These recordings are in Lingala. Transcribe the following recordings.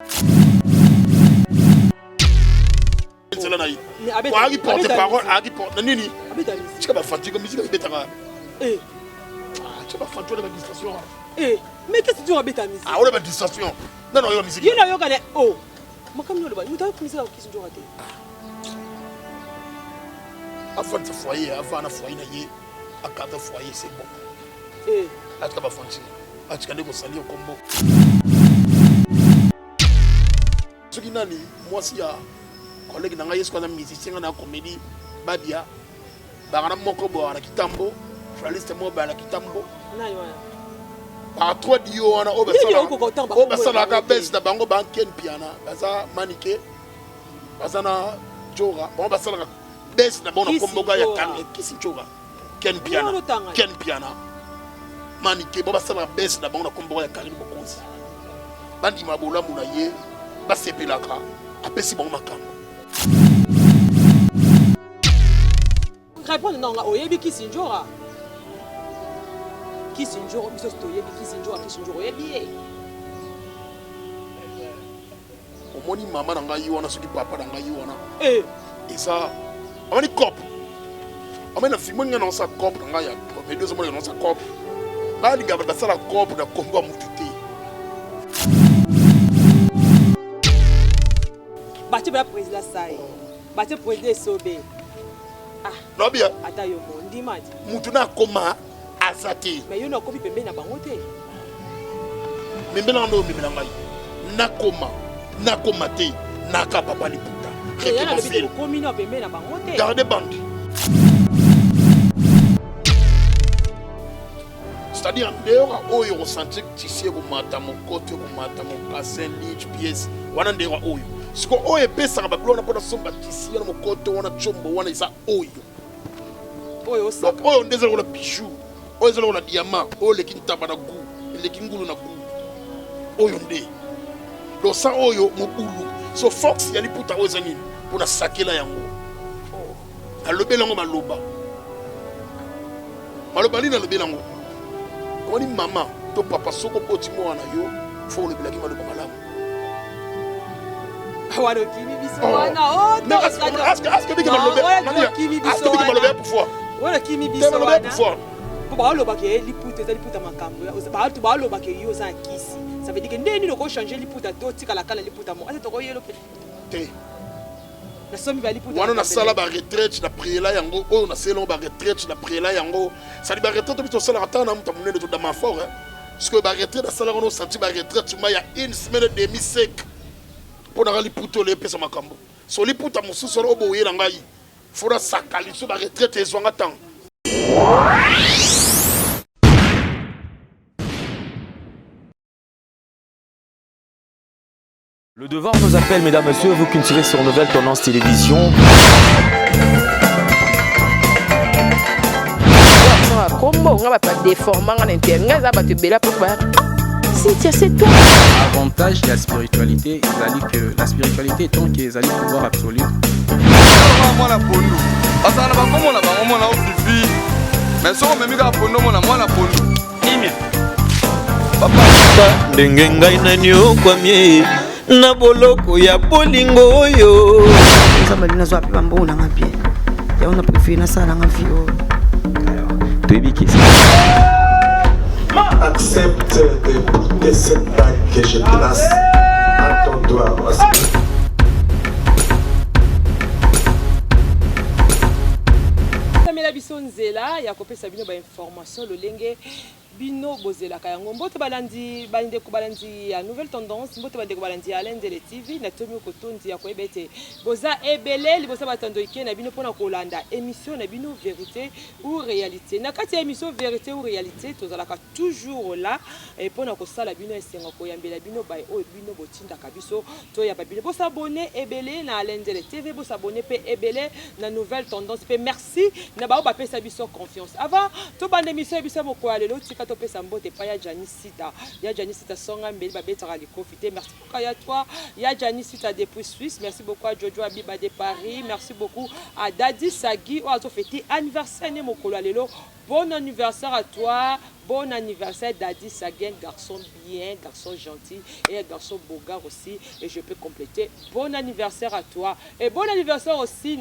C'est là naïf. Agui porte parole, agui porte nini. Tu vas fatiguer musique avec betara. Eh. Tu vas fatiguer la distraction. Eh, mais qu'est-ce que tu as bêta musique? Ah, on a la distraction. Non non, il y a musique. Il y a yo oh. Moi comme nous le bas, nous t'as pris ça qui sont raté. Avant de foyer, avant de foyer naïe, à quatre foyer c'est bon. Eh. Là tu vas fatiguer. Là tu vas salir au combo. Ce qui n'a ni moi si ya collègue na ngai est-ce musicien na comédie Badia bangana moko bo na kitambo journaliste mo ba na kitambo na yo par trois dio wana o basala ka best na bango ban ken piana baza manike baza na joga bon basala best na bona komboga ya kange kisi joga ken piana manike bo basala best na bango na komboga ya kange bokonzi bandi mabola muna ye basepelaka apesi bango makambo. Répondre non, oyebi Kisinjora. Kisinjora, biso toyebi Kisinjora, oyebi. Omoni mama na ngai wana soki papa na ngai wana. Eh, eza amani cop. Amena filmo nga na sa cop na ngai ya. Mais deux hommes na sa cop. Ba li gaba sala cop na kombo mututé. Bati ba président sai. Bati président sobe. Ah, no bien. Ata yo mo ndimati. Mutu na koma azati. Mais yo na kopi pembe na bango te. Membe na ndo membe na ngai. Na koma te. Na ka papa liputa. Rien na lebite ko komi na pembe na bango te. Garde bande. C'est-à-dire ndera oyo ressentir tisser ko mata mon côté ko mata mon casin lich pièce. Wana ndera oyo. Siko oyo pesa ka bablona pona somba tisser na mon côté wana chombo wana isa oyo. Oyo sa. Oyo ndezela ko bijou. Oyo ndezela ko diamant. Oyo le kintaba na gu. Le kingulu na gu. Oyo nde. Lo sa oyo mobulu. So fox yali puta oyo zanini pona sakela yango. Alobela ngo maloba. Maloba ni na lobela ngo. Koni mama to papa soko poti mo wana yo fo le bilaki maloba malamu. Wano kimi biso wana oh non aske biki maloba wana kimi biso wana pourquoi wana kimi biso wana pourquoi ba lo ba ke liputa makambo ba to ba lo ba ke yo za kisi ça veut dire que ndeni loko changer liputa to tika la kala liputa mo ate to ko yelo te na somi ba liputa wana na sala ba retraite na priela yango o na selon ba retraite na priela yango ça dit ba retraite to sala atana muta munene to da mafort parce que ba retraite na sala ono senti ba retraite ma ya une semaine et demie sec pour na liputa le pesa makambo so liputa mususu obo yela ngai fora sakali so ba retraite ezwanga temps. Le devoir nous appelle, mesdames, messieurs, vous qui nous suivez sur Nouvelle Tendance Télévision. Avantage de la spiritualité, que la spiritualité est tant qu'ils allaient pouvoir absolu. na boloko ya bolingo oyo nzambali nazwa pe bambo na nga bien ya ona préféré na sala nga vie toyebi accepte de porter cette bague que je place à ton doigt. Samela biso nzela ya kopesa bino ba information lolenge bino bozela kayango mbote balandi bande ko balandi ya Nouvelle Tendance mbote bande ko balandi ya Lendele TV na tomi ko tondi ya ko ebete boza ebele libosa batando ike na bino pona ko landa émission na bino vérité ou réalité na kati ya émission vérité ou réalité tozalaka toujours là et pona ko sala bino esenga ko yambela bino bay o bino botinda kabiso to ya babino bosa abonné ebele na Lendele TV bosa abonné pe ebele na Nouvelle Tendance pe merci na ba pesa biso confiance avant to bande émission biso moko alelo tika to pesa mbote pa ya Janisita songa mbeli ba betara li profiter merci beaucoup à toi ya Janisita depuis Suisse merci beaucoup à Jojo Abiba de Paris merci beaucoup à Daddy Sagi o azo fêter anniversaire ne mokolo alelo bon anniversaire à toi. Bon anniversaire Daddy Sagen, garçon bien, garçon gentil et un garçon beau gars aussi. Et je peux compléter. Bon anniversaire à toi. Et bon anniversaire aussi,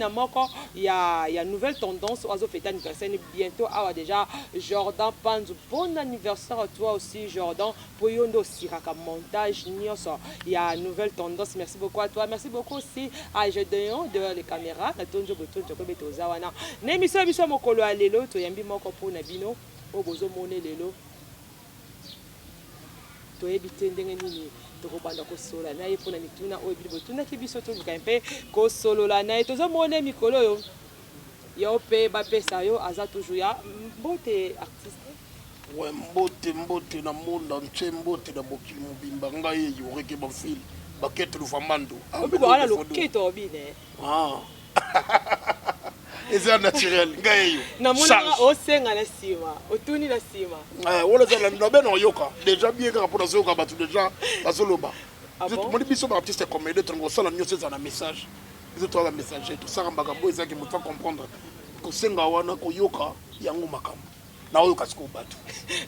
il y a une nouvelle tendance. Oiseau fête anniversaire bientôt. Ah déjà, Jordan Panzu. Bon anniversaire à toi aussi, Jordan. Pour Yondo Siraka montage. Il y a une nouvelle tendance. Merci beaucoup à toi. Merci beaucoup aussi à Gédéon devant les caméras. N'émission Biso Mokolo Alelo. Toyambi Moko pour Nabino. Obozo mone lelo toyebi te ndenge nini tokobanda kosolola na ye mpona mituna oyo bili botunaki biso toluka mpe kosolola na ye tozomone mikolo oyo yo mpe bapesa yo aza toujours ya mbote artiste we mbote na monde entier mbote na mokili mobimba ngai eyo oreke bafile bakete lufamando obiko wana loketo obine eza naturel ngai namona osenga na sima otuni na sima wala zala nobe na yoka déjà bien ka pour zoka batu déjà bazoloba moni biso ba artiste comme de trongo sala nyose za na message biso to ba message to saka makambo ezaki mutu comprendre ko senga wana ko yoka yango makambo na oyo kasiko batu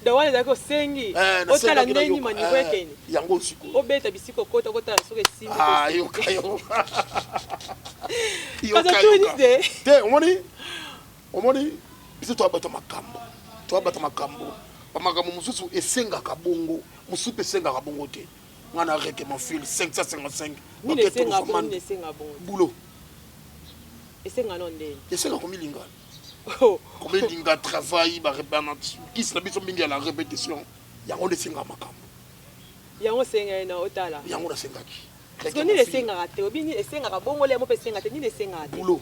da wale zako sengi otala ndeni manivo ekeni yango siko obeta bisiko kota soke sima yoka yo kaza tunise te omoni biso to abata makambo bamakambo mususu esengaka bongo mususu esengaka bongo te ngana reke mon fil 555 ni esenga bongo boulot esenga non ndeni esenga komilinga komilinga travail qui se biso mingi à la répétition yango esenga makambo yango senga na otala yango nasengaki parce que ni esenga te obini esenga bongo le mo pe senga te ni esenga te boulot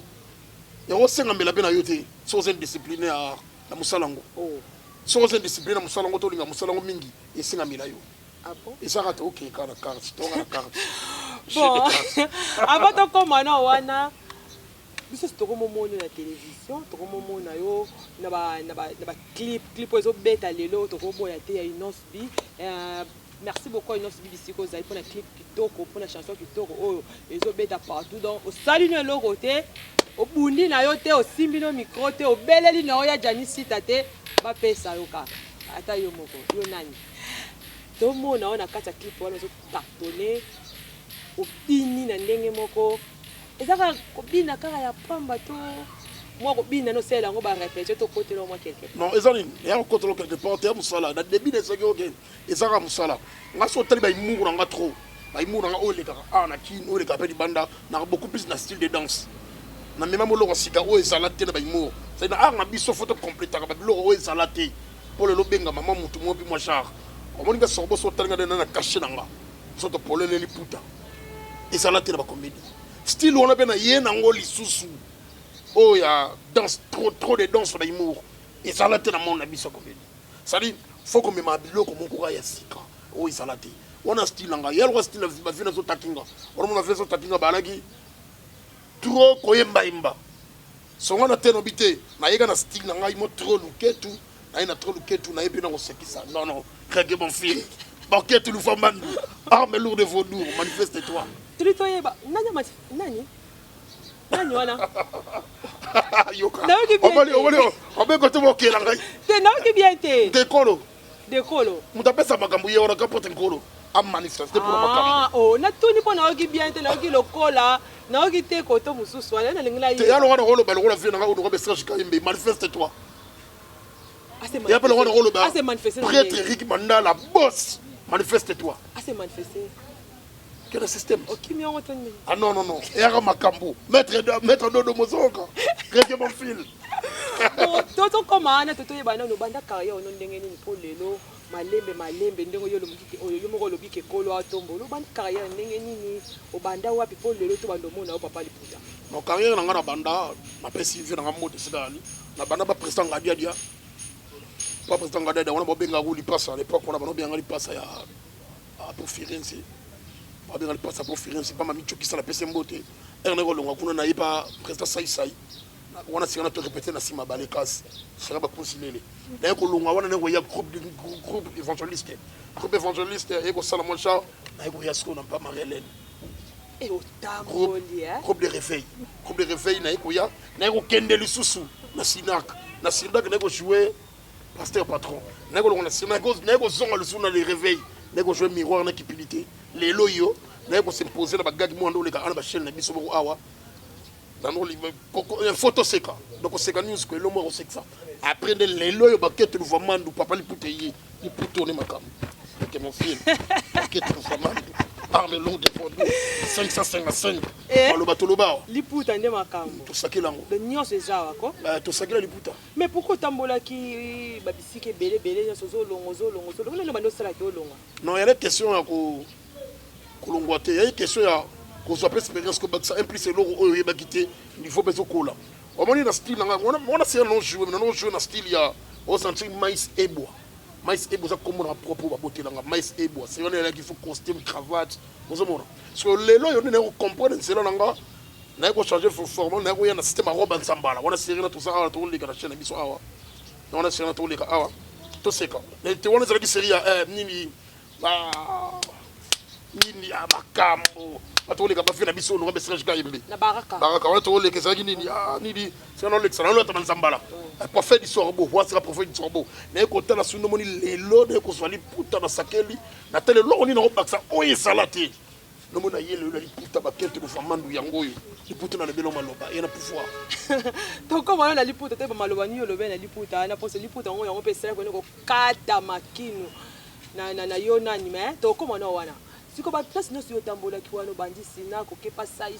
yango senga mbela pe na yo te so zen discipline na musalango so zen discipline na musalango to linga musalango mingi esenga mbela yo bon et ça rate OK kana carte to kana carte bon avant to komana wana biso tokomomona na télévision tokomomona yo na ba clip ozo beta lelo tokoboya te ya Inos B merci beaucoup Inos B bisiko za pour na clip kitoko pour na chanson kitoko oyo ezo beta partout donc au salut na loko te obundi na yo te osimbi no micro te obeleli na yo ya Janisita te ba pesa yo ka ata yo moko yo nani tomona ona kata clip wana zo cartonner obini na ndenge moko ezaka kobina kaka ya pamba to moi kobina no sela ngo ba répéter to côté lo moi quelque non ezali ya côté lo quelque part te musala na début de saki OK ezaka musala ngaso tali ba imuru nga trop ba imuru nga oleka na kin oleka pe di banda na beaucoup plus na style de danse na même mo sika o ezala te na ba imuru c'est na na biso photo complète ka ba lo o ezala te pour le lobenga maman mutu mo bi moi char o moni nga sorbo so tali nga na caché nanga so to polele liputa ezala te na ba comédie style on a bien yé nango lisusu oh ya danse trop de danse na humour et ça là te na mon abiso comédie ça dit faut que me mabilo comme on coura ya sika oh ça là te on a style nga yel style ba vina zo takinga on a fait zo takinga balaki trop koyemba imba so on a te no bité na yega na style nga imo trop luketu na ina trop luketu na yebi na ko sekisa non rege mon fils Barquette le famandou arme lourde de vaudou manifeste-toi Tulitoyeba nani wana yoka omali ko to mokela ngai te na ki bien te de kolo mutapesa makambo ye ora kapote nkolo am manifester pour makambo na tuni po na ki bien te na ki lokola na ki te ko to mususu wana na lingila te yalo wana holo balo vina nga uno be serge kaimbe manifeste-toi ya pele wana holo ba prêtre Eric Mandala boss manifeste-toi c'est manifesté. Quel est le système? Ah non. Et à Makambo. Maître de Mozoka. Régler mon fil. Toto komana toto yebana no banda carrière no ndenge ni po lelo malembe ndenge yo lo moko lobi ke kolo atombo lo banda carrière ndenge nini o banda wapi po lelo to bando mona o papa liputa. No carrière na ngana banda ma pesi vi na mode sidali. Na banda ba président ngadia. Pas président ngadia on a benga ko li passe à l'époque on a benga li passe ya pour Firenze. Pas bien le passe pour Firenze, pas mami choki ça la pese mbote. Erne ko longa kuna na ipa président sai. On a signé répéter na sima balekas. Ça va concilier. Na ko longa wana ne ko ya groupe évangéliste. Groupe évangéliste et ko sala mon chat, na ko ya sko na pas Marie-Hélène. Et au tamboli groupe de réveil. Groupe de réveil na ko ya, na ko kende lisusu na Sinak. Na Sinak na ko jouer pasteur patron nego longa sima nego zonga le jour na le réveil nego jouer miroir na kipilité les loyo nego s'imposer na bagagi mo ndo leka ana ba chaîne na biso bo awa dans nos une photo seka donc seka news ko lo mo ko seksa après de les loyo ba ketu vraiment du papa li puteyi li putourner makam que mon fils ketu vraiment par le long des fonds 555 le bateau loba liputa nde makambo to sakela ngo de nyonso ezawa ko to sakela liputa mais pourquoi tambola ki babisike belé nyonso zo longo le bando sala ki olonga non il y a des questions à ko kolongwate il y a des questions à ko so expérience ko baksa impliqué lo o yeba kité il faut beso kola o moni na style nga on a c'est non jouer na style ya o sentir mais ebois mais ebois ça comme on a propos ba boté nga mais ebois c'est on est là qu'il faut costume cravate vous avez so lelo yo ne comprendre c'est là nga na ko changer forme na ko ya na système robe nsambala on a série na tout ça to le ka chaîne biso awa on a série na to le ka awa to c'est quoi te on est qui série nini ba nini abakambo batoleka bafina biso no message ka yembe na baraka on toleka ça nini nini c'est non l'excellent l'autre nsambala prophète du sorbo voici la prophète du sorbo na ko tala suno moni lelo de ko swali puta na sakeli na tele lo ni na baksa oye salate no mona yele le puta bakete ko famandu yangoyo liputa na lebelo maloba yana pouvoir to comment na liputa te ba maloba ni lo ben na liputa na pose liputa ngo yango pesa ko kata makinu na yo nani mais to comment na wana siko ba place no si otambola ki wana bandi sina ko ke pas sai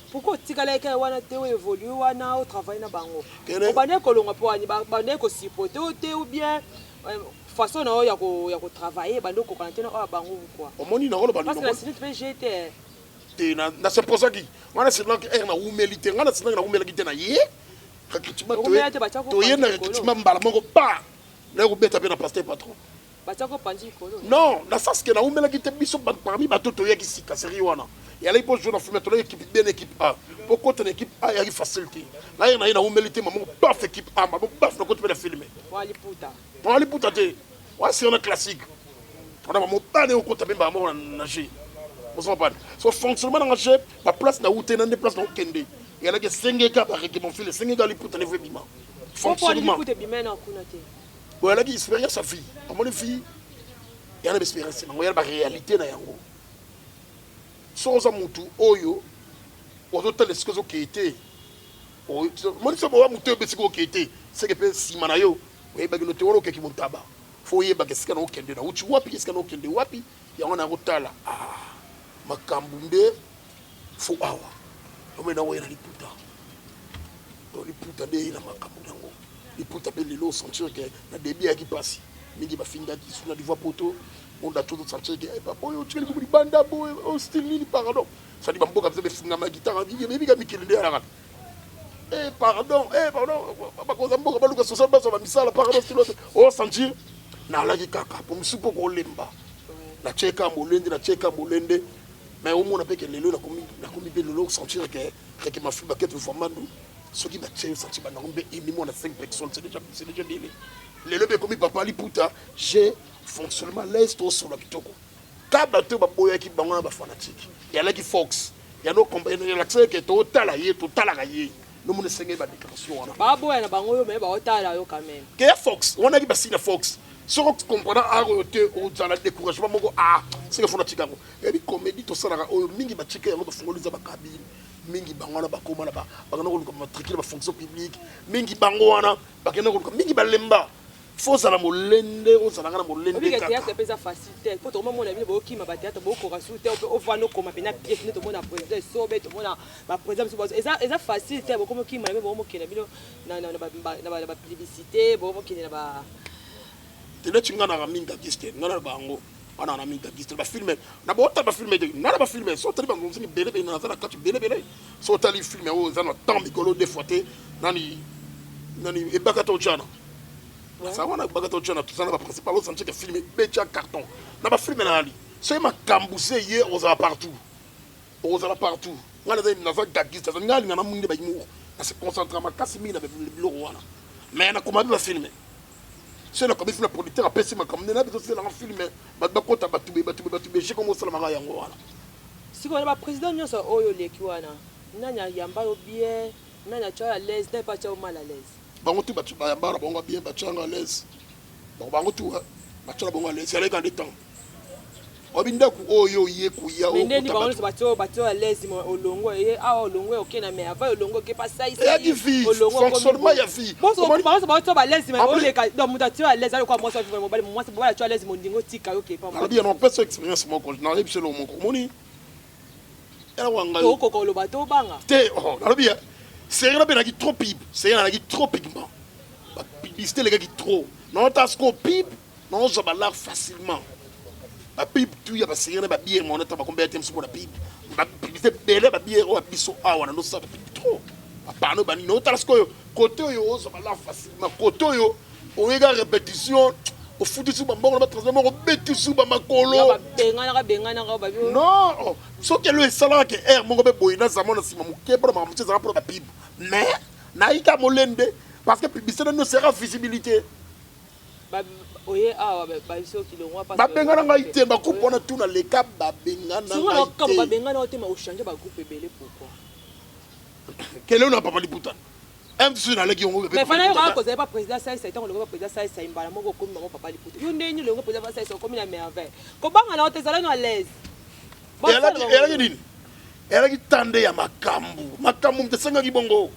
pourquoi tikala ke wana te o évoluer wana o travailler na bango o bane ko longa po ani bane ko sipote o te ou bien façon na ya ko travailler bando ko kanté na o bango quoi o moni na lo bando parce que la sinit VGT te na c'est pour ça qui wana c'est là que na humilité ngana c'est na humilité na ye kakitima to ye na kakitima mbala moko pa na ko beta pe na pasteur patron non, la sas que na umela qui te biso parmi bateau to yaki sika seri wana. Et là il peut jouer dans fumer to l'équipe bien équipe A. Pourquoi ton équipe A y a facilité. Là il y a umélité maman paf équipe A, maman paf le côté de filmer. Wali puta. Wali puta te. Ouais c'est un classique. On a maman pas de côté ben maman nager. Vous comprenez. So fonctionnement dans nager, la place na outé na place na kende. Et là que 5 gars par équipe mon fils 5 gars li puta ne veut bima. Fonctionnement. Pourquoi li puta bima na kunate. Ouais, là, expérience sa vie. À mon avis, il y a une expérience. Il y a une réalité dans yango. Sans amutu, oyo, aux autres les choses qui étaient. Moi, je vois mutu besiko qui était. C'est que si manayo, oui, bah nous te voyons qui monte là-bas. Faut y bah qu'est-ce qu'on a kende na. Uchi wapi qu'est-ce qu'on a kende wapi? Il y a un arotala. Ah, makambumbe, faut awa. On met na ouais na liputa. Dans liputa de na makambumbe yango. Il peut taper les lots sentir que la débit qui passe mingi ba finga qui sur la voie poteau on a tout sentir que papa yo tu les banda boy au style ni pardon ça dit bamboka vous avez finga ma guitare vie mais biga mikile de la pardon papa ko zamboka baluka so ba so ba misala pardon style au sentir na la kaka pour musupo ko lemba na cheka molende mais au moins on a pas que les lots na komi be le lot sentir que ma fille ba quête formando ce qui m'a tué, ça m'a dit, il m'a 5 personnes, c'est déjà délai. Les lobes comme papa Liputa, j'ai fonctionnement l'est au sur la kitoko. Quand bateau ba boya qui bango ba fanatique. Il y a là qui Fox. Il y a nos compagnies l'accès qui est total à rayer. Nous mon sengé ba déclaration wana. Ba boya na bango yo mais ba otala yo quand même. Que Fox, on a dit ba sina Fox. Ce que comprendre à côté au dans le découragement moko c'est que fanatique ngo. Et bi comédie to sala o mingi ba chika ngo ba fungoliza ba kabine. Mingi bangwana bakoma na ba bakana ko comme matricule ba fonction publique mingi bangwana bakena ko mingi balemba faut la molende o sala ngana molende ka théâtre pesa facilité faut to moment na bino bo kima ba théâtre bo ko rasute o vano ko mapena pièce to mona président sobe to mona ba président so eza facilité bo ko mo kima na bo mo kina bino na ba publicité bo mo kina ba tele chingana ga minga kiste ngana bango ana na minga kiste ba filmer na bo ta ba filmer de na ba filmer so tali bango ngi bele na za ka tu bele so tali filmer o za na temps mikolo de fois nani e bakato chana ça wana bakato chana tout ça na ba principal o sentir que filmer becha carton na ba filmer na ali so ma kambuse ye o za partout ngana za na za gagiste za ngali na mungi ba yimu na se concentrer ma kasi mi na be bilo wana mais na comment ba filmer c'est là comme il faut la producteur a passé ma comme na besoin de filmer ba kota batube j'ai comme ça la manga yango wana si ko ba président nyonso oyo leki wana nanya yamba yo bien nanya cha à l'aise n'est pas cha mal à l'aise bango tu batu ba bara bango bien bachanga l'aise donc bango tu bachanga bango l'aise c'est les temps obinda ku oyo ye ku ya o mais bango bato à l'aise olongo et olongo OK na mais avant olongo ke pas ça ici olongo fonctionnement ya vie bon bato à l'aise mais on les donc mutation à l'aise quoi moi ça vraiment moi c'est pas à l'aise mon dingo tika OK pas moi bien on peut expérience mon quand n'arrive chez mon moni era wanga ko lo bato banga te na bien c'est rien bien qui trop pipe c'est rien qui trop pigment publicité les gars qui trop non t'as ce qu'on pipe non ça va là facilement ba pipe tu ya ba c'est rien ba bien mon ta ba combien de temps sur la pipe ba publicité belle ba bien o biso awa na no ça pipe trop pa no ba ni no t'as ce que côté yo ça va là facilement côté yo on regarde répétition au foot sur ba mbongo ba transformer au beti sur ba makolo ba bengana ba non so que le salaire que air mon be boyina zamona sima muke pour ma mutse za pour ba pipe mais naïka molende parce que publicité ne sera visibilité oye ba iso kilongwa parce que bengana ngai te ba coupe on a tout dans les cas ba bengana ngai te ba bengana o te ma o changer ba groupe belé pourquoi quel on a pas parlé putain même si na leki on mais fana yo ka cause pas président ça c'est tant le président ça c'est imbala moko comme maman papa liputa yo ndeni le président ça c'est comme na merveille ko banga na o te zala no à l'aise elle qui tande ya makambu mtesenga kibongo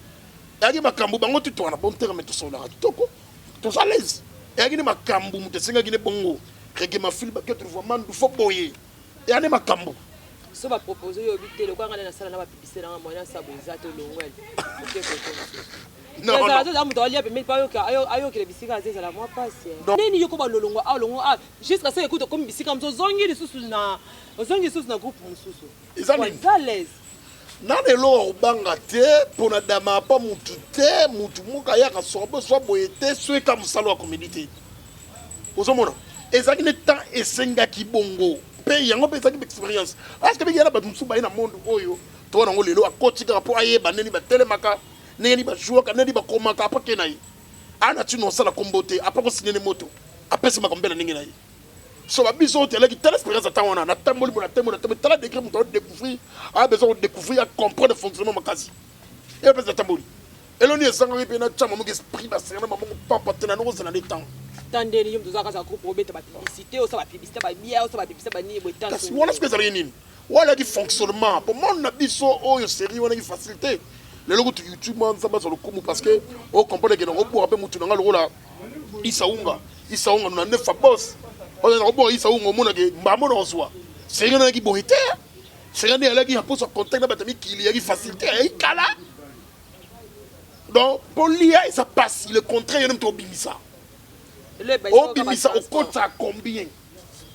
yaki makambu bango tu twana bon terme to sola kitoko to à l'aise yaki ni makambu mtesenga kine bongo rege mafili ba que tu vois mandu fo boyer yani makambu so ba proposer yo bité le kwa ngana na sala na ba publicité na moyen ça boza to longwel OK non ça ça muto alia pe mais pas ayo que les bisika c'est la moi passe nini yoko ba lolongo longo jusqu'à ça écoute comme bisika mzo zongi lisusu na zongi lisusu na groupe mususu ezami à l'aise nane lo obanga te pona dama pa mutu te mutu muka ya ka sobo so boyete so ka musalo wa community ozomona ezaki ne temps esenga kibongo pe yango pe ezaki expérience parce que be yana ba musuba ina monde oyo to na ngolelo akotika po ayeba neni ba telemaka neni ba jouer ka neni ba komaka pa kenai ana tino sala kombote apa ko sinene moto apesa makombela ningi nai so ba biso tele ki telle expérience atana na tamboli bona temona tala décrire mon découvrir a besoin de découvrir à comprendre le fonctionnement makasi et peut tamboli eloni esanga pe na chama mo esprit ba serena mamongo papa tena no zana de temps tandeli yum tozaka za groupe obeta ba publicité o sa ba publicité ba bia o sa ba publicité ba ni botan kasi wala ce que ça nini wala ki fonctionnement pour mon na biso oyo série wana ki facilité le logo tu YouTube man ça ba sur le coup parce que o comprendre que on pour appeler mutu nga lo la isaunga na nefa boss on a bon isaunga mona ke mbamo no swa série na ki bohité série na ki pour son contact na batami ki li facilité e kala donc pour l'IA ça passe le contraire il aime to bimisa o bimisa au compte à combien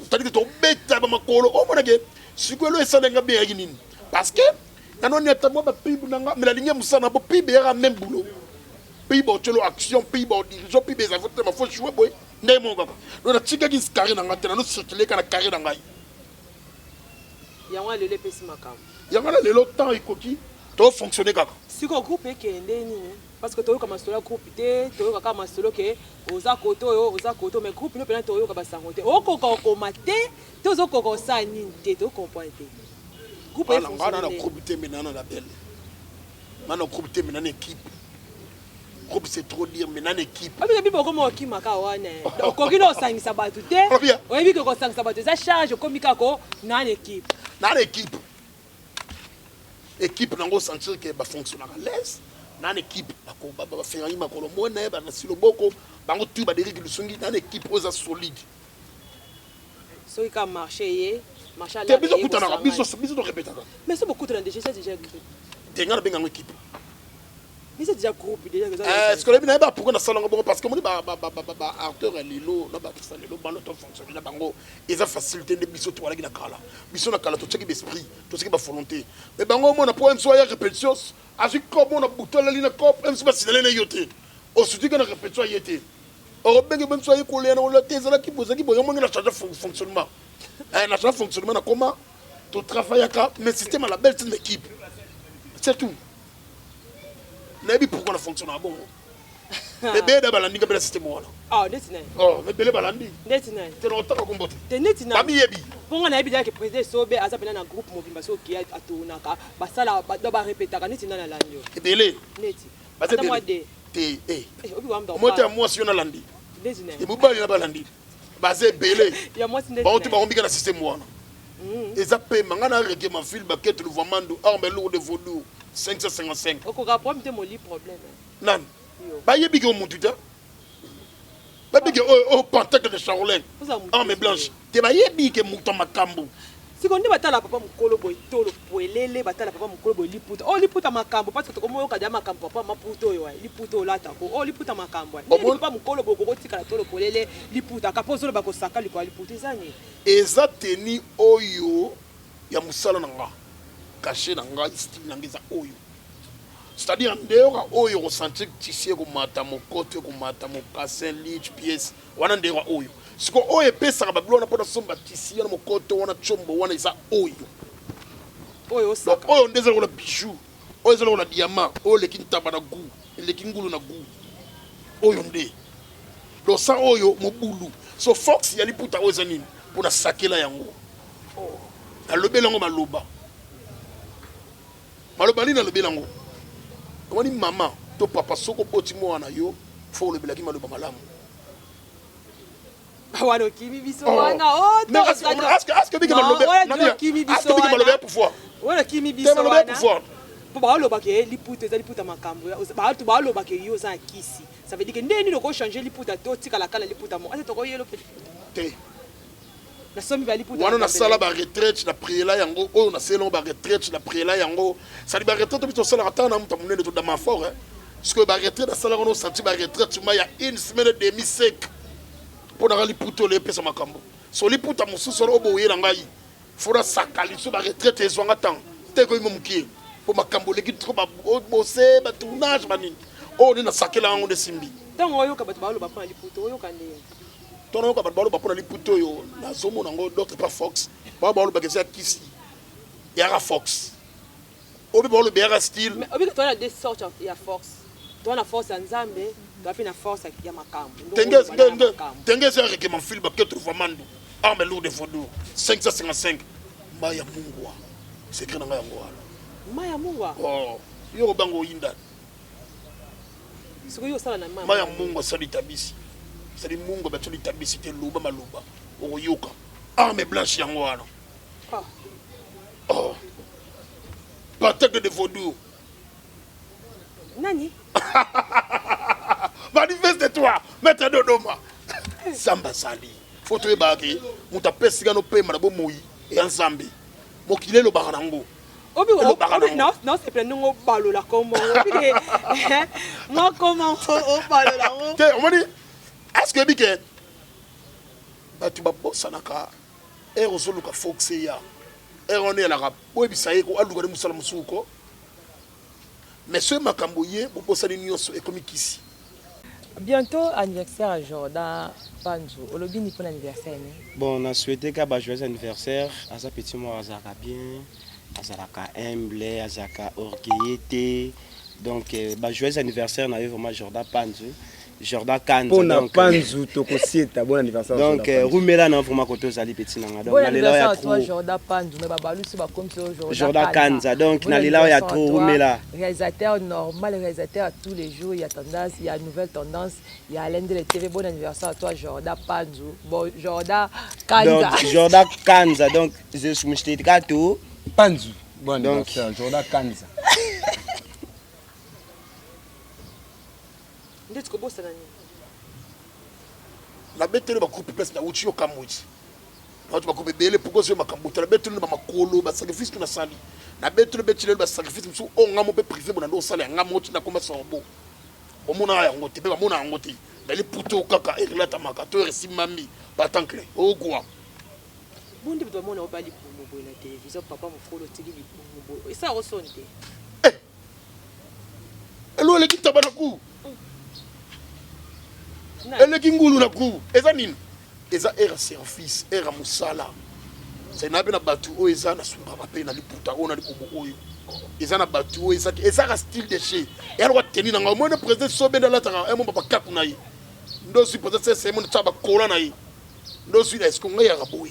c'est-à-dire que to beta ba makolo o mona ke sikolo esalenga bien nini parce que non y a tellement de pays nanga mais la ligne musana bo pays era même boulot pays bo telo action pays bo dirigeant pays des affaires ma faut jouer boy ndé mon kaka no na tika ki skari nanga tena no circuler kana carré nanga yango lele pesi makam yango lelo temps ikoki to fonctionner kaka siko groupe ekende nini parce que to yoka masolo groupe te to yoka kama masolo ke oza koto mais groupe no pena to yoka basango te okoko komate to zo koko sa nini te to comprendre te groupe est fonctionner na groupe te menana la belle mana groupe te menana équipe groupe c'est trop dire menana équipe abi bibo ko mo kimaka wana donc kokino sangisa batu te oyebi ko sangisa batu za charge komika ko na équipe équipe nango sentir que ba fonctionner à l'aise na équipe ba faire ima ko mona ba na silo boko bango tu ba deriki lusungi na équipe oza solide so ika marché marché là biso kutana biso to répéter mais c'est beaucoup de déjà groupe tenga na benga équipe mais c'est déjà groupe déjà est-ce que le bina ba pourquoi na salonga bon parce que moni ba acteur lilo na ba kisa lilo ba to fonctionner na bango eza facilité de biso to wala ki na kala biso na kala to tseki esprit to tseki ba volonté mais bango mona pour so ya répétition asi comme on a bouton la ligne cop même si ba sinale na yote o soutien que na répétition yete o benga même so yiko le na o te zala ki bozaki boyo mo na charge fonctionnement na charge fonctionnement na comment to travailler ka mais système à la belle team équipe c'est tout nabi pourquoi na fonctionne bon bébé da balandi ka bela système wala netina mais bele balandi netina te no ta ko mbote te netina babi yebi ponga na yebi da ke président sobe aza pena na groupe mobimba so ki atonaka basala ba répétaka netina na lanyo ebele neti bata moi de te moi te moi si on a landi et mobali na balandi basé belé ba on te ba ombika na système wana eza pe mangana rege ma fil ba ketu vamando arme lourd de vaudou 555 oko ka problème te moli problème nan ba yebi ke mutu ta ba bige o pantacle de Charolin arme blanche te ba yebi ke mutu makambo sikondi batala papa mukolo boy tolo poelele batala papa mukolo boy liputa oh liputa makambo parce que tokomo yoka dama makambo papa maputo yo liputa olata ko oh liputa makambo ni papa mukolo boy ko tika la tolo poelele liputa kapozo lo bakosaka likwa liputa ezani eza teni oyo ya musala nanga caché nanga style nanga oyo c'est-à-dire ndeo oyo ressentir tisser ko mata mokote ko mata mokasin lich pièce wana ndeo oyo siko oyo epesaka babilona mpona somba tisi yana mokoto wana chombo wana eza oyo osaka oyo nde ezala kola bijou oyo ezala kola diamant oyo eleki ntaba na gu eleki ngulu na gu oyo nde losa oyo mobulu so fox ya liputa oyo eza nini mpona sakela yango alobela yango maloba nini alobela yango omoni mama to papa soko boti mwana yo fo olobelaki maloba malamu wana kimi biso wana oh mais est-ce que bigi malobe nani kimi biso wana malobe pouvoir wana kimi biso wana malobe pouvoir ba oloba ke liputa za liputa makambo ba oloba ke yo za kisi ça veut dire que ndeni loko changer liputa to tika la kala liputa mo ate to ko yelo te na somi ba liputa wana na sala ba retraite na priela yango oyo na selon ba retraite na priela yango ça dit ba retraite bito sala atana muta munene to da mafort hein parce que ba retraite na sala kono senti ba retraite ma ya une semaine et demie sec pour na liputa le pesa makambo so liputa mususu obo yela ngai fora sakali so ba retraite ezwanga tan te ko imuki pour makambo leki trop ba bosser ba tournage banini o ni na sakela yango de simbi tango oyo ka bato ba oloba pa liputa oyo ka ndenge tono ka bato ba pona liputa yo na zomo nango d'autres pas fox ba ba oloba ke ça kisi yara fox obi ba oloba yara style mais obi ka tona des sortes ya force tona force ya nzambe to na force ya makambo tengeze avec mon film que tu vois mando arme lourd de vaudou 555 maya mungwa c'est écrit dans yango maya mungwa oh yo bango yinda siko yo sala na maya mungwa sali tabisi sali mungwa ba tuli tabisi te luba maluba o yoka arme blanche yango wana oh patate de vaudou nani manifeste-toi maître Dodoma samba sali photo ebaki muta pesiga no pema na bomoyi ya nzambe mokilelo bakanango obi non c'est plein ngo balola comme obi moi comment o balola ngo te omoni est-ce que bike batu babosanaka erosoluka foxe ya erone la rap obisaye ko aluka de musala musuko mais ce makambo ye bobosani nyonso ekomikisi. Bientôt anniversaire à Jordan Panzo. Olobini pour l'anniversaire. Bon, on a souhaité qu'à joyeux anniversaire à sa petite moi Azaka bien, Azaka humble, Azaka orgueillité. Donc joyeux anniversaire on a eu vraiment Jordan Panzo. Jordan Kanza. Bon Panzo tokosieta bon anniversaire. Donc Rumela na vraiment côté Zali petit nanga. Donc nalela ya toi Jordan Panzo mais babalu si ba comme ça Jordan Kanza. Donc nalela ya trop Rumela. Réalisateur normal, réalisateur à tous les jours, il y a tendance, il y a nouvelle tendance, il y a l'un de les TV. Bon anniversaire à toi Jordan Panzo. Bon Jordan Kanza. Donc Jordan Kanza. Donc je suis monsieur Kato Panzo. Bon anniversaire Jordan Kanza. La betele ba coupe pesa na uchi yo kamuchi na watu ba coupe bele pourquoi c'est makambuta la betele ba makolo ba sacrifice tuna sali na betele ba sacrifice msu o ngamo pe privé bona ndo sala ngamo tina komba sorbo omona ya ngote pe ba mona ngote bele puto kaka erlata makato resimami batankle o kwa bondi bdo mona obali pour mo na télévision papa mo folo tiki mo et ça resonte elo le kitaba na ku ele kingulu na ku eza nini eza era service era musala c'est na bena batu o eza na sunga ba pe na liputa ona libubu oyo eza na batu o eza ka style de chez et alors tenir na mo na président Sobenda la tanga e mo papa kaku na yi ndo si président c'est mo taba kola na yi ndo si est-ce qu'on ya boy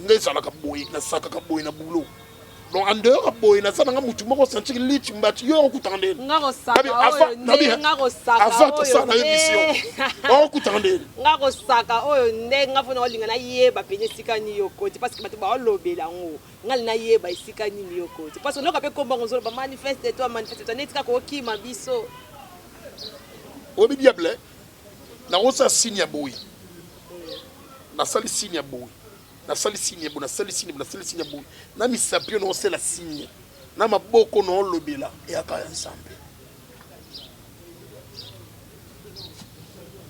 ngai sala ka boy na saka ka boy na bulo donc en dehors boy na sana mutu moko sentir lit mbati yo okutande ngako saka avant tout ça na émission okutande ngako saka oyo nde ngafuna olinga na yeba penye sikani yokoti parce que bato ba olobela ngo ngali na yeba isikani ni yokoti parce que noka pe komba ngozolo ba manifeste toi netika ko kima biso obi diable na rosa signe boy na sali signe boy na sali signe boy na sali signe boy na sali signe boy na misapio no c'est la signe na maboko no lobela et aka ensemble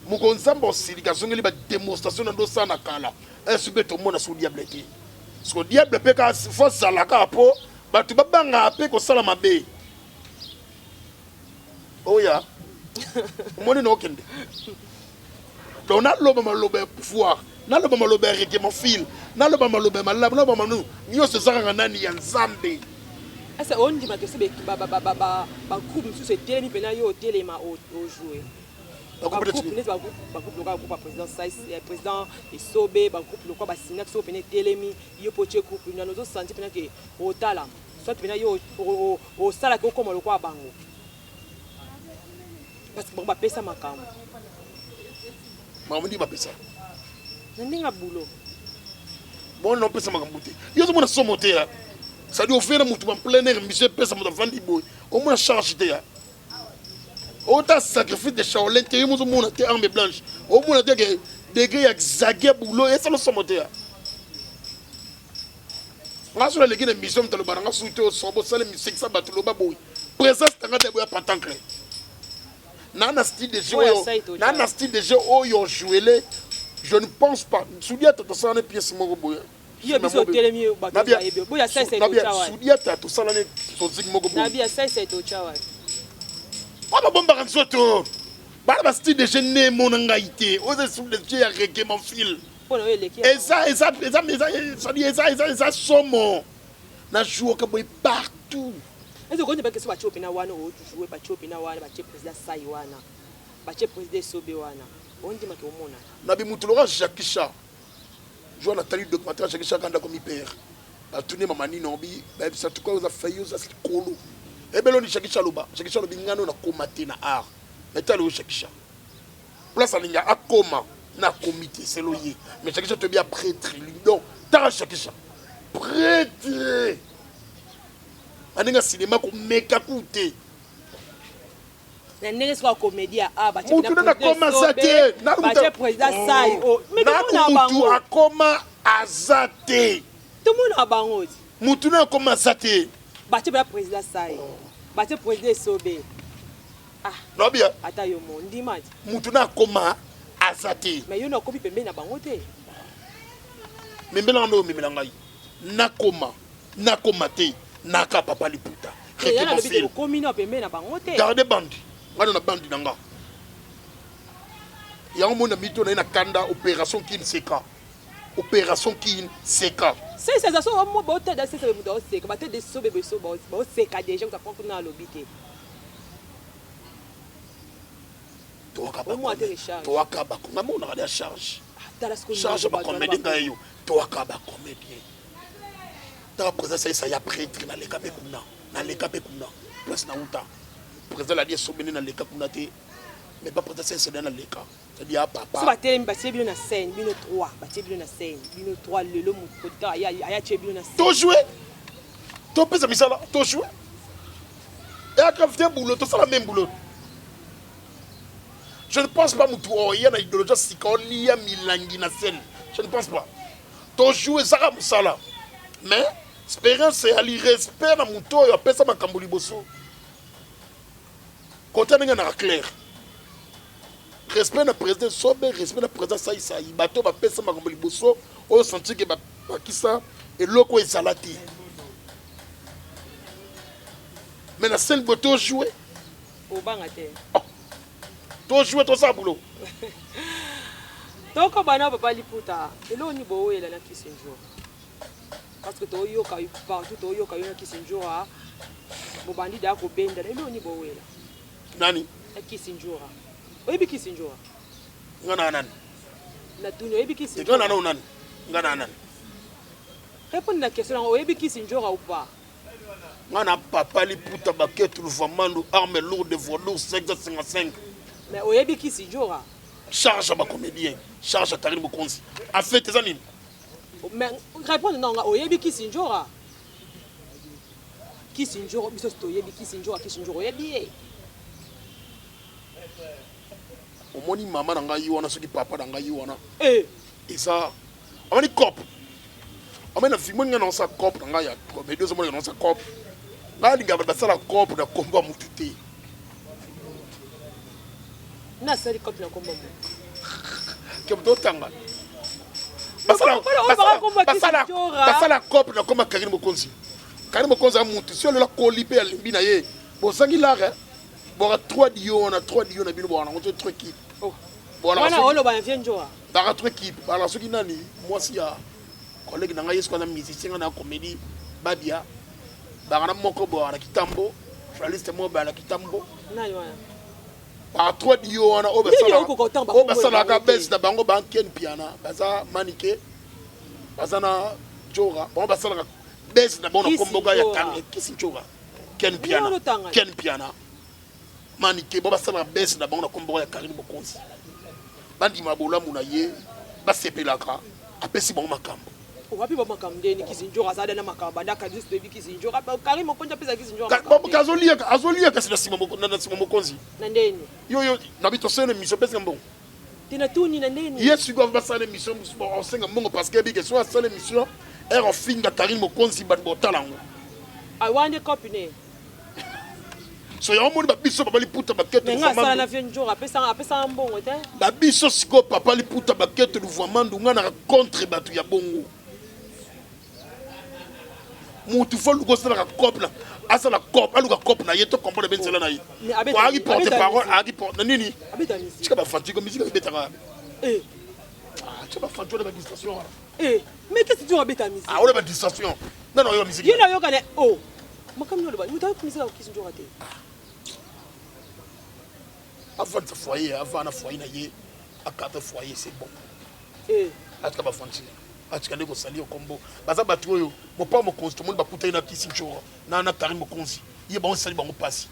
mukonzamba osilika zongeli ba démonstration na dosa na kala est-ce que tout le monde a sous diable qui parce que diable pe ka force la ka po batu babanga pe ko sala mabe oya moni no kende donc na loba maloba pouvoir na loba maloba règlement fil na loba maloba malab na loba manu nyo se saka nani ya nzambe asa ondi ma kese be ba groupe sur ce télé mi pena yo télé ma o jouer ba président Saïs président Isobe ba groupe lokwa ba sina so pena télé mi yo poche groupe na nozo senti pena ke otala soit pena yo o sala ko comme lokwa bango parce que bon ba pesa makambo mamundi ba pesa ndinga bulo bon non pesa makambo te yo zo mona somote ya ça dit au faire mutu en plein air monsieur pesa mutu vandi boy au moins charge te ya autant sacrifice de Shaolin te yo mo mona te arme blanche au moins te que degré exagé boulot et ça le somote ya ngasula legine mission talo baranga suite au sobo sale musique ça batulo ba boy présence tanga de boya pantancre nana style de jeu nana style de jeu oyo jouer je ne pense pas soudia to ça une pièce moko boya yo biso telemi bato ya ebe boya ça c'est to chawa soudia to ça une to zig moko boya na bia ça c'est to chawa ba bomba kan soto ba style de jeu né mon ngaité oze sous de jeu ya reggae mon fil pona yo leki ça somo na joue ka boy partout. Est-ce que tu as chopi na wana ou tu joues pas chopi na wana ba président Sai wana ba président Sobe wana on dit make omona na bi mutulora Jacques Cha joue na tali documentaire Jacques Cha kanda comme père ba tourner mamani nombi ba ça tout quoi za fayo za kolo e belo ni Jacques Cha loba Jacques Cha lobi ngano na komate na art metalo Jacques Cha place alinga akoma na comité c'est loyer mais Jacques Cha te bien prêtre donc ta Jacques Cha prêtre aninga cinéma ko meka kute na ndenge swa comédia ba mutu na commencer te na ba président Sai o mais tout na bango akoma azate tout monde na bango mutu na commencer te ba président Sai ba président Sobe ah no bien ata yo mo ndima mutu na koma azate mais yo na kopi pembe na bango te membela ndo membela ngai na koma te naka papa liputa garde bandi ngana na bandi nanga yango mona mito na kanda opération kin seka c'est ça so mo bote da c'est mo seka ba te de so bebe so ba seka déjà ça prend na lobité toaka ba konga mona ga charge ba comédien yo toaka ba comédien ta présence ça ya prêtre na leka pe kuna place na uta présence la dia sobene na leka kuna te mais pas présence c'est dans leka ça dit papa so batem ba tebilo na scène bino 3 ba tebilo na scène bino 3 lelo mo producteur aya tebilo na scène to jouer to pesa misala to jouer et à faire boulot to ça la même boulot je ne pense pas mutu o ya na idéologie sikoli ya milangi na scène je ne pense pas to jouer ça musala mais espérance c'est ali respect na mutu oyo apesa makambo liboso côté ndenge na clair respect na président Sobe respect na président Sai bato bapesa makambo liboso oyo sentir que bakisa eloko ezala te mais na scène boto jouer au banga te to jouer to ça boulot toko bana papa liputa elo ni boela na kisenjo parce que to yoka partout to yoka yona kisenjo a bo bandi da ko benda elo ni boela nani kisenjo oyibi kisenjo ngana nani na tunyo oyibi kisenjo ngana nani ngana nani répondre la question oyibi kisenjo ou pas ngana papa liputa baquette luvamando arme lourde voiture 555. Mais oyebi kisi njora. Charge à comédien, charge à Karim Mokonzi. En fait, tes amis. Mais répondre non, oyebi kisi njora. Kisi njora, biso oyebi kisi njora oyebi. Omoni maman nanga yiwana soki papa nanga yiwana. Eh. Et ça, on est cop. On a vu mon dans sa cop nanga ya comédien zo dans sa cop. Nga linga ba sala cop na komba mututé. Na sali cop na komba mu. Kemdo tanga. Basala cop na komba Karim Mokonzi. Karim Mokonzi a mutu sur la colipé à limbi na ye. Bon sangi la re. Bon 3 dio na bino bon on a 3 équipes. Oh. Voilà on ba vient joa. Ba 3 équipes. Alors ce qui nani moi si ya collègue nanga yesko na musicien na comédie babia. Ba na moko bo na kitambo. Journaliste mo ba na kitambo. Nani wana. Ba 3 dio wana obasala ka base na bango ba ken piana. Baza manike. Baza na jora. Bon basala base na bona komboga ya kange kisi jora. Ken piana. Manike boba sala base na bango na kombo ya Karim Mokonzi bandi mabola muna ye basepelaka apesi bango makambo wapi ba makambo ndeni kisinjora za na makambo ndaka juste bebi kisinjora Karim Mokonzi apesa kisinjora azolia kasi na sima Mokonzi na ndeni yo na bitosene mission pesa mbongo tina tuni na ndeni yesu go ba sala mission on senga mbongo parce que bige soit sala mission on finga Karim Mokonzi ban botalango awande copine. So ya omoni babiso papa liputa baquette luvamando. Na vient jour apesa mbongo te. Babiso siko papa liputa baquette luvamando ngana contre batu ya bongo. Mutu folu go sala cop na asala cop aluka cop na yeto comprendre ben cela na yi. Kwa agi porte parole agi porte na nini? Chika ba fatigue musique betaka. Chika ba fatigue ba distraction. Mais qu'est-ce que tu as bêta musique? On a ba distraction. Non yo musique. Yina yo kana makamyo le ba. Muta kumisa ko kisinjora te. Avant de foyer, avant de foyer, à 4 foyers, c'est bon. À ce que fanti, à ce que sali au combo. Baza batuyo, mon pas me construit, mon bakuta na kisi choro, na Karim Mokonzi. Il bon sali bango passe.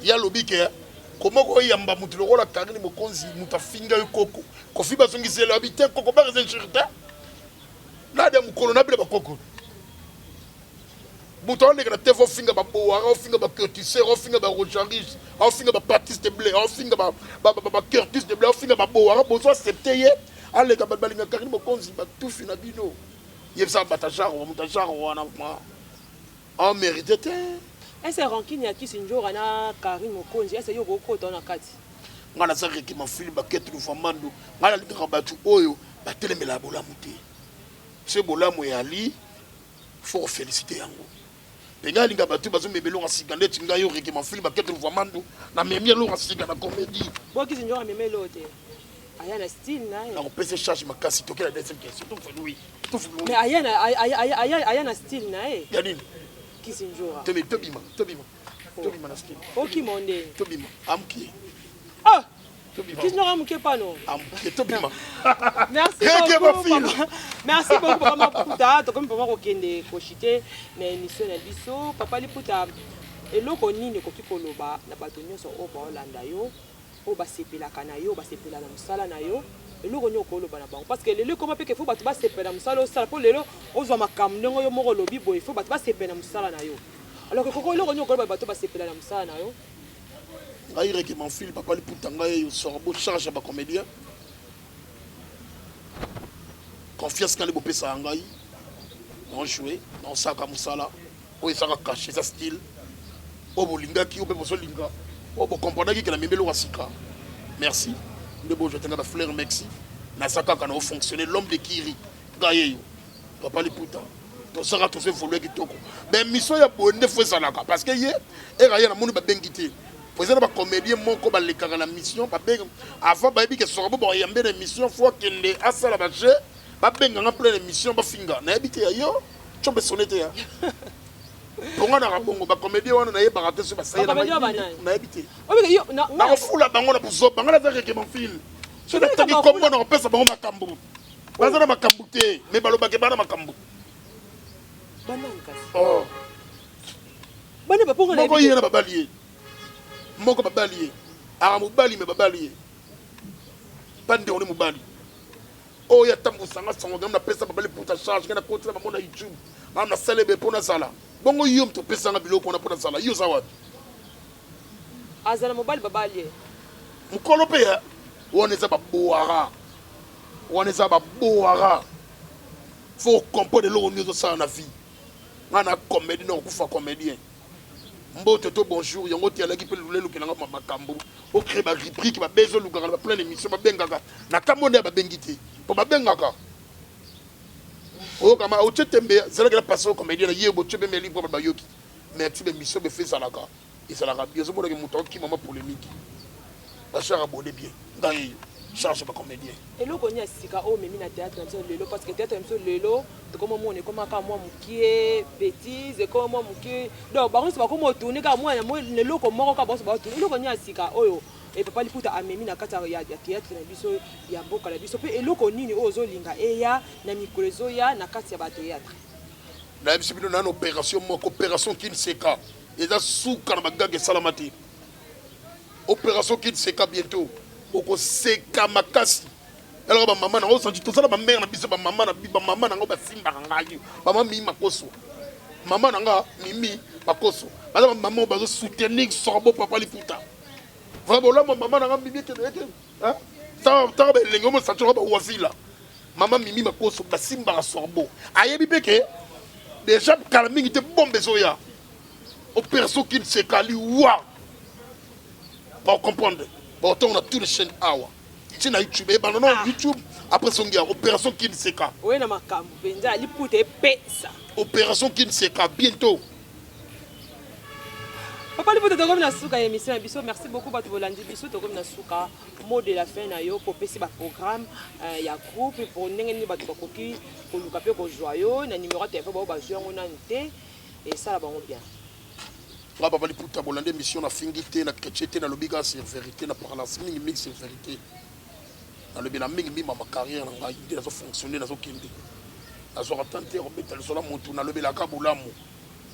Il y a lobby que comment ko yamba mutu la Karim Mokonzi, muta finga yoko. Kofi bazongi zelo habité koko ba réserve. Là de mukolo na bile ba koko. Bouton les gars tevo finga ba boara finga ba Curtis finga ba Rojaris finga ba Baptiste de Blé finga ba Curtis de Blé finga ba boara bozo accepter allez ka ba balinga Karim Mokonzi ba tout fina bino yebsa batajaro mutajaro wana en mérité est-ce ranking ya kisinjora na Karim Mokonzi est-ce yo ko to na kati ngana sa ki ma fili ba ketu luvamando ngana linga ba tu oyo ba telemela bola muté ce bola mo yali faut féliciter yango Penga linga batu bazo mebelo ngasigande tinga yo reke mafili baketu luvamando na memie lo ngasiga na comédie. Bo kisinjora memelo te. Aya na style na. Na on peut se charge makasi toke la deuxième question. Tout oui. Mais aya na style na Yanine. Kisinjora. Tobima na style. Oki monde. Tobima. Amki. Ah. Kisinjora muke pa non. Amki tobima. Merci beaucoup. Merci beaucoup pour ma puta, to comme pour moi okende kochiter na émission na biso papa liputa eloko nini ko kikoloba na bato nyonso o ba Holanda yo o ba sepela kana yo ba sepela na musala na yo eloko nyo koloba na bango parce que lelo comment peut que faut bato ba sepela musala o sala pour lelo ozwa makam ndongo yo moko lobi boy faut bato ba sepela na musala na yo alors que koko eloko nyo koloba bato ba sepela na musala na yo ngai reke mon fils papa liputa ngai yo sorbo charge ba comédien. Confiance quand les beaux pesa angai, on jouer, on saka musala, on saka cacher sa style, on bolinga qui on peut poser linga, on peut comprendre qui la memelo wasika. Merci. Le beau je tenais à fleur Mexi, na saka quand on fonctionner l'homme de Kiri, gaye, papa les puta, to saka to se voler qui toko. Ben mission ya bonne fois ça là parce que hier, et rien na moni ba bengité. Président ba comédien mon ko ba lekaka na mission, ba beng avant ba bi que sorbo ba yambe na mission fois qu'il est à ça la bache. Ba benga nga plein émission ba finga na habité yo chombe sonete ya bonga na rabongo ba comédie wana na yeba raté so ba saye na habité yo na fula bango na buzo banga na zake mon fil so na taki kombo na pesa bango makambu baza na makambu te me baloba ke bana makambu bananga oh bana ba ponga na moko yena babalié moko babalié ara mobali me babalié bande on mobali oh ya tambusanga sango na pesa babali pour ta charge kana kontra ba mona YouTube am na célébrer pour na sala bongo yom to pesa nga biloko na pour na sala yo zawat azana mobali babalié mukolo pe ya woneza baboara woneza baboara faut comprendre lo nyozo sa na vie ngana comédie non kufa comédien mbote to bonjour yango ti alaki pe lulelo kelanga makambo o créer ba rubrique ba bezo luganga ba plein d'émission ba bengaka na kamonde ba bengité po ba bengaka o kama o tetembe zela kala passo comédien yebo tebe me libre ba yoki mais ti be mission be fait salaka et salaka bien zo mo ke muto ki mama polémique ba cher abonné bien ngai charge ba comédien eloko ni asika o memi na théâtre na lelo parce que théâtre na lelo to comme on est comme ka moi mukie bêtise comme moi mukie donc ba ko comme tourner ka moi na loko moko ka boss ba tourner eloko ni asika oyo et papa liputa amemi na kata ya théâtre na biso ya mboka la biso pe eloko nini ozo linga eya na mikolo zoya na kati ya ba théâtre na biso bino na opération moko opération Kinseka eza suka na bagage salamati opération Kinseka bientôt oko seka makasi alors ba maman na osandi to sala ba mère na biso ba maman na ngo ba simba ngai ba mama mi makoso maman na nga mimi makoso ba maman ba soutenir sorbo papa liputa vraiment là maman na nga mimi ke hein ta ba lengo mo saturo ba wazila maman mimi makoso ba simba sorbo ayebi peke déjà calming te bombe zoya opération qui ne se cali wa pour comprendre. Bon, on a toutes les chaînes awa. Tu n'as YouTube, et ben non, YouTube, après son gars, opération Kinseka. Oui, na makambo, benza, li pute pesa. Opération Kinseka, bientôt. Papa, li pute to comme na suka émission na biso, merci beaucoup pour volandi biso to comme na suka mot de la fin na yo pour pesi ba programme ya groupe pour ndenge ni ba to koki pour luka pe ko joyeux na numéro de téléphone ba joyeux on a nté et ça la bango bien. Là, papa, les putain, bolande mission na fingité, na ketchete, na lobiga sur vérité, na parlance, mingi mix sur vérité. Na lobi na mingi ma carrière, na idée, na so fonctionner, na so kindi. Na so attenter, on bête, na montu, na lobi la kabulamu.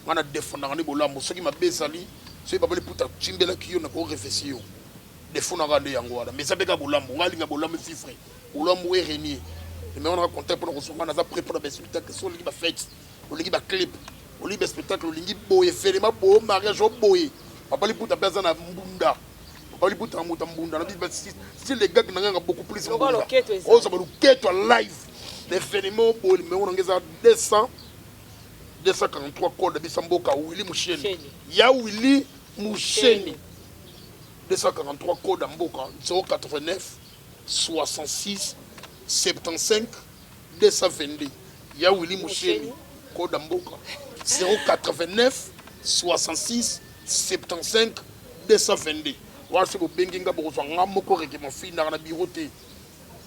On a défendre, na bolamu. Ceux qui m'a besali, ceux qui papa les putain, chimbela kiyo, na ko réfléchir. Défendre, na gande yangoada. Mais ça bega bolamu, ngali na bolamu fifre. Bolamu est régné. Mais on a compté pour nous recevoir, on a prêt pour le spectacle, sur l'équipe fête, pour l'équipe clip. Au libre spectacle, lingi boye, féléma boye, mariage boye. Papa li puta pesa na mbunda. Papa li puta muta mbunda. Si les gars qui n'ont beaucoup plus mbunda. Oh, ça va nous quitter live. Les féléma boye, mais on a 243 codes de Bissamboka, Willy Moucheni. Ya Willy Moucheni. 243 codes d'Amboka. 089 66 75 222. Ya Willy Moucheni. Code d'Amboka. 089 66 75 222. Voilà ce que Benginga Bourgeois Ngamoko et mon fils dans la biroté.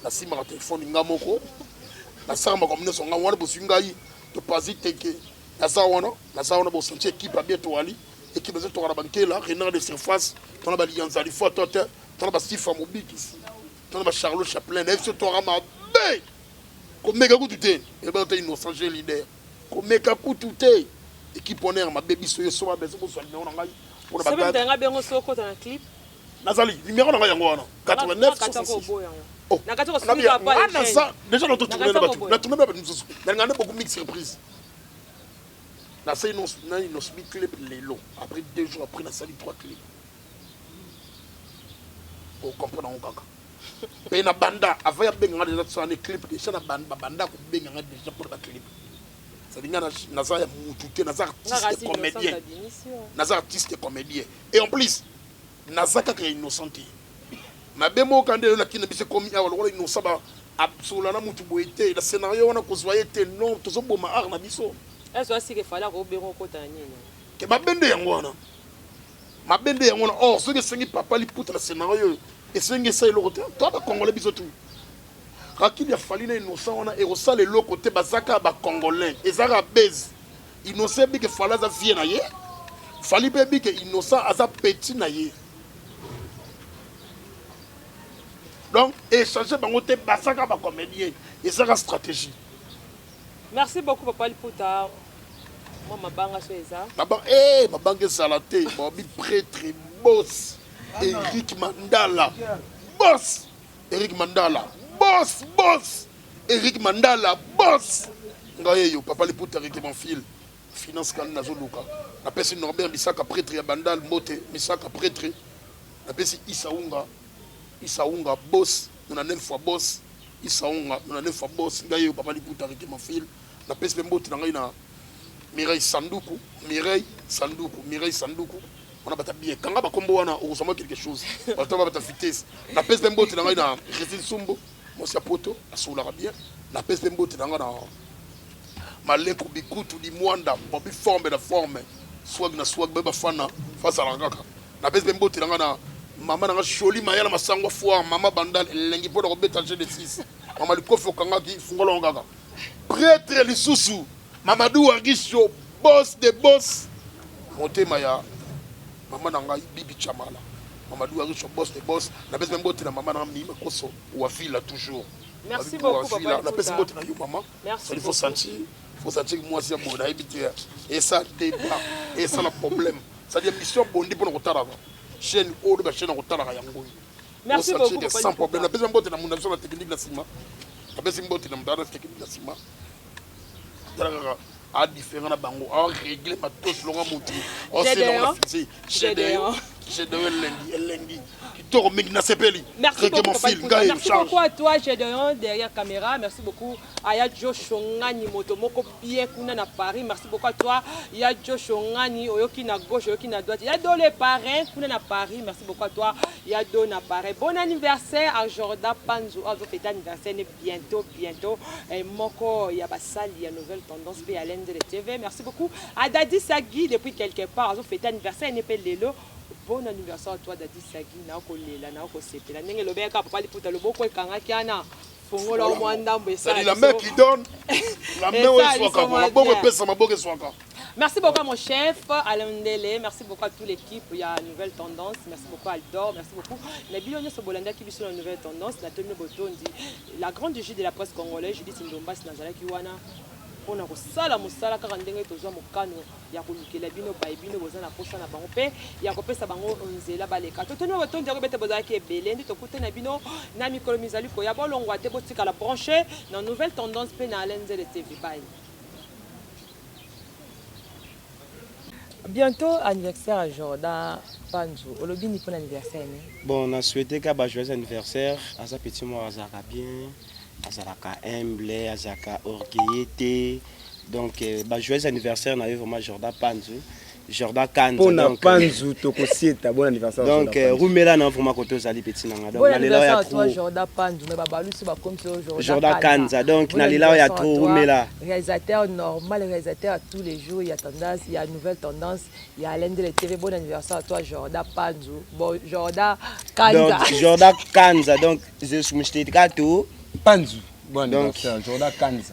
La simba téléphone Ngamoko. La samba comme nous sommes en train de se faire. De pas y teke. La sawana pour sentir équipe à bientôt Ali. Équipe de cette banque là. Renard de surface. Ton a l'Alliance Ali Foto. Ton a Stifa Mobik ici. Ton a Charlotte Chaplin. FC Torama. Bé. Comme méga coup tout est. Et ben t'es innocent j'ai leader. Comme méga coup tout est. Équipe on est ma baby soyo soa besoin pour soigner on a pour la bagarre. C'est bien nga bengo soko dans clip. Nazali numéro na yango wana 89 66. Oh. Na kato ko suka pa. Na ça déjà notre tourner na batu. Na tourner ba nous. Na ngane beaucoup mix surprise. Na c'est non na nos clip lelo. Après 2 jours après na sali 3 clips. Pour comprendre on kaka. Pe na banda avant ya benga déjà sur un clip déjà na banda ko benga déjà pour la clip. Naza artiste comédien. Naza artiste comédien. Et en plus, Naza est innocent. Ma bémo quand elle a qui ne s'est commis à l'oreille innocent, absolument mutu boité. Le scénario on a consoyé non, tout ça bon ma art na biso. Est-ce que c'est fallait au bureau côté nini? Que ma bende yangwana. Ma bende yangwana. Oh, ce que c'est papa li poutre le scénario et ce que c'est le côté. Toi ba congolais biso tout. Rakili a fallu innocent on a erosa le lo côté bazaka ba congolais ezara base innocent bi que fala za vie na ye fali bebi que innocent aza petit na ye donc échanger bango te bazaka ba comédien ezara stratégie. Merci beaucoup papa Liputa. Moi mabanga so eza. Mabanga ezala te, babi prêtre boss Eric Mandala. Boss Eric Mandala. Boss Eric Mandala. Boss ngaye yo papa liputa avec mon fil. Finance kan nazoluka. Na pesi Norbert Misaka prêtre ya Bandal Mote, Misaka prêtre. Na pesi Isaunga boss, nous avons 9 fois boss. Isaunga, nous avons 9 fois boss. Ngaye papa liputa avec mon fil. Na pesi Mbote na ngai na Mireille Sanduku. On a bien. Quand on a combo, on a quelque chose. On a vitesse. La peste de Mbote, on a Résine Sumbo, Monsieur Poto, à Soularabien. La peste de Mbote, on a Maleko Bikutu, di Mwanda, pour forme de forme. Swag, Beba Fana, face à la Gaka. La peste de Mbote, on a Maman a Choli, Mayala Massangwa Foire, Maman Bandal, Lengi pour le Robert Alger de 6. Maman le Kofo Kangaki, Fungolongaga. Prêtre les Soussou, Mamadou Agisho, boss de boss. Monté Maya. Maman nanga Bibi Chamala. Mamadou Agisho, boss de boss. La peste de Mbote, la maman n'a mis Koso, ou à fil toujours. Merci beaucoup, papa. La peste de Mbote, maman. Merci. Il faut sentir que moi, c'est bon, et ça, débat, et ça, le problème. Ça dit mission bon, pour nous retard. Chaîne haut de chaîne en retard à Yango. Merci beaucoup. Sans problème. La peste de Mbote, mon action, la technique de la cima. La peste de Mbote, la technique de la cima. À différents bango, à régler ma tous longs montés. J'ai de lundi. Merci beaucoup à toi, Gédéon, derrière caméra. Merci beaucoup à Yadjo Shongani, Motomoko Pierre Kuna na Paris. Merci beaucoup à toi, Yadjo Shongani, Oyoki na gauche, Oyoki na droite. Yado les parrains, Kuna na Paris. Merci beaucoup à toi, Yado na Paris. Bon anniversaire à Jordan Panzou. On va fêter anniversaire bientôt. Et Moko Yabasali, il y a nouvelle tendance, puis à l'Inde de TV. Merci beaucoup à Dadi Sagui, depuis quelque part. On va fêter anniversaire, Nepel Lelo. Bon anniversaire à toi, Dadi Sagui. La main qui donne, la main où elle soit. Merci beaucoup à mon chef, Alain Ndele. Merci beaucoup à toute l'équipe. Il y a une nouvelle tendance. Merci beaucoup à Aldor. Merci beaucoup. Nabilonio Sobolanda qui vit sur la nouvelle tendance. La grande juge de la presse congolaise, Judith Ndombas Nazala Kiwana. On a sala musala kaka ndenge tozwa mokano ya kolukela bino baibino boza na posa na bango pe ya kopesa bango nzela baleka totoni botondi ko bete boza ki ebele ndi tokute na bino na mikolo mizali ko ya bolongwa te botika la brancher na nouvelle tendance pe na Alenze le TV bye. Bientôt anniversaire à Jordan Panzou. Olobi ni pour l'anniversaire. Bon, on a souhaité qu'à joyeux anniversaire à sa petite moi Azaka bien. Azalaka humble, Azaka orgueillité. Donc, joyeux anniversaire, on a eu vraiment Jordan Panzou. Jordan Kanza. Bon Panzou, Tokosieta, bon anniversaire. Donc, Roumela, non, vraiment, côté Zali Petit. Bon anniversaire à toi, Jordan Panzou. Mais Babalou, c'est comme ça, Jordan Kanza. Donc, Nalila, il y a trop Roumela. Réalisateur normal, réalisateur à tous les jours. Il y a tendance, il y a une nouvelle tendance. Il y a Alain de la TV. Bon anniversaire à toi, Jordan Panzou. Bon, Jordan Kanza. Donc, Jordan Kanza. Donc, je suis Mouchté Kato. Panzou. Bon anniversaire, Jordan Kanza.